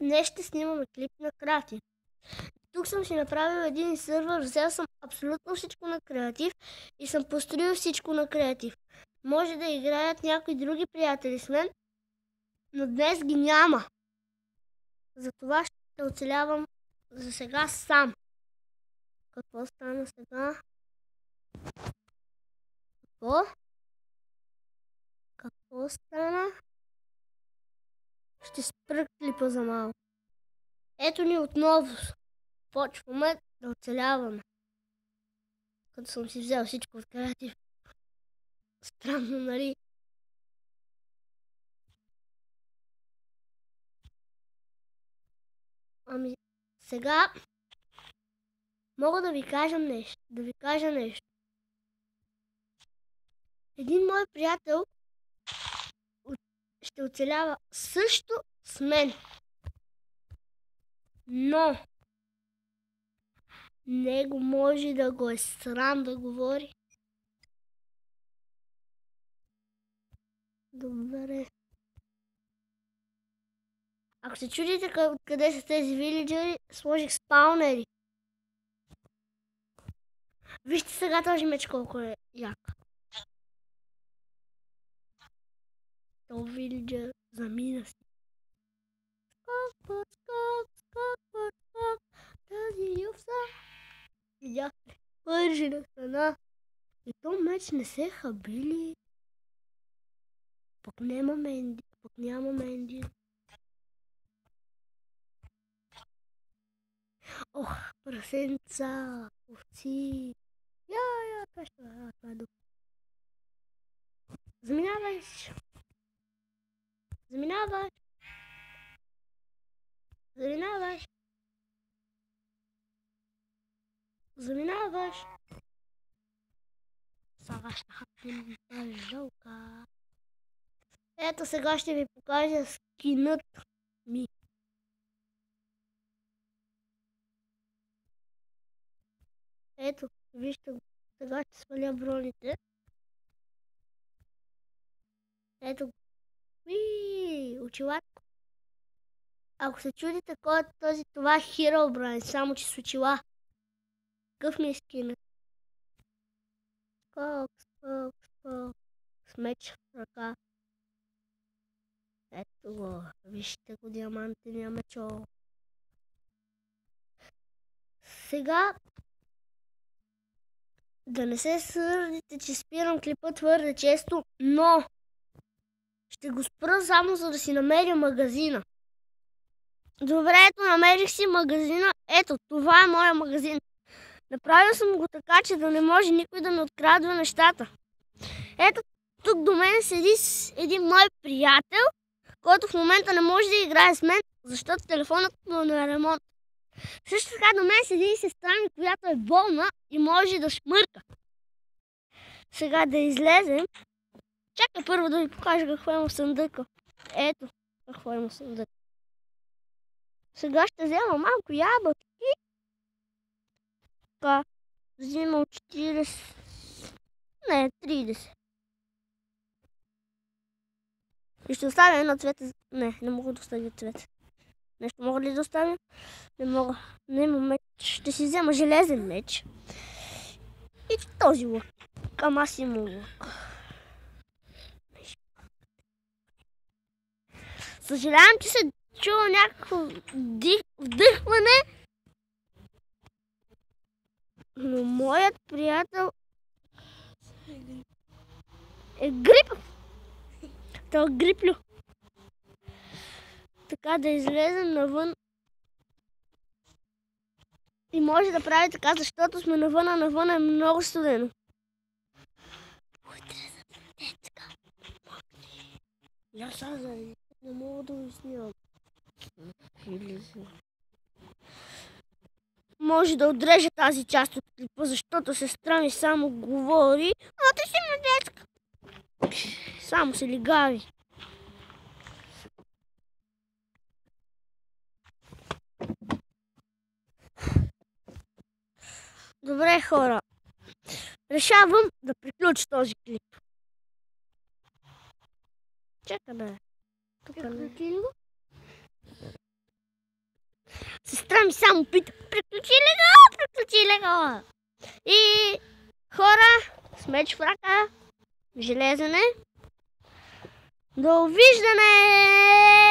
Днес ще снимаме клип на Creative. Тук съм си направил един сървър, взел съм абсолютно всичко на Creative и съм построил всичко на Creative. Може да играят някои други приятели с мен, но днес ги няма. Затова ще оцелявам за сега сам. Какво стана сега? Какво стана? Ще спра клипа за малко. Ето ни отново. Почваме да оцеляваме. Като съм си взел всичко от Creative. Странно, нали? Ами, сега мога да ви кажа нещо. Един мой приятел ще оцелява също с мен. Но него може да го е срам да говори. Добре. Ако се чудите къде са тези вилиджери, сложих спаунери. Вижте сега този меч колко е як. То вилиджер замина си. Скок, тази юфса. Видяхте? Пържена храна. И то меч не се хабили. Пък нямаме енди. Ох, прасенца, овци. Това ще това е добре. Заминаваш. Сега ще хапнем жълка. Ето сега ще ви покажа скинът ми. Ето, вижте го. Сега ще сваля броните. Ето го. Очилатко. Ако се чудите кой е този, това е Herobrine, само че с очила. Какъв ми е скинът? Скок. С меч в ръка. Ето го. Вижте го, диамантения мечо. Сега да не се сърдите, че спирам клипа твърде често, но ще го спра само за да си намеря магазина. Добре, ето намерих си магазина. Ето, това е моя магазин. Направил съм го така, че да не може никой да ми открадва нещата. Ето, тук до мен седи един мой приятел, който в момента не може да играе с мен, защото телефонът му е на ремонт. Също така до мен седи и сестра ми, която е болна и може да шмърка. Сега да излезем. Чакай първо да ви покажа какво има в съндъка. Ето какво има в съндъка. Сега ще взема малко ябълки. Така, взимам 40. Не, 30. И ще оставя едно цвете. Не мога да оставя цвете. Нещо мога ли да оставя? Не мога. Не имам меч. Ще си взема железен меч. И този лък. Ама аз имам лък. Съжалявам, че се чува някакво вдъхване. Но моят приятел е грип. Това е гриплю. Така да излезем навън. И може да прави така, защото сме навън, а навън е много студено. Аз не мога да го снимам. Може да отрежа тази част от клипа, защото сестра ми само говори. А ти си младечка. Само се лигави. Добре, хора. Решавам да приключа този клип. Чакай, бе. Тук не. срам и само пита, приключи ли го? И хора, с меч в ръка, железене, довиждане!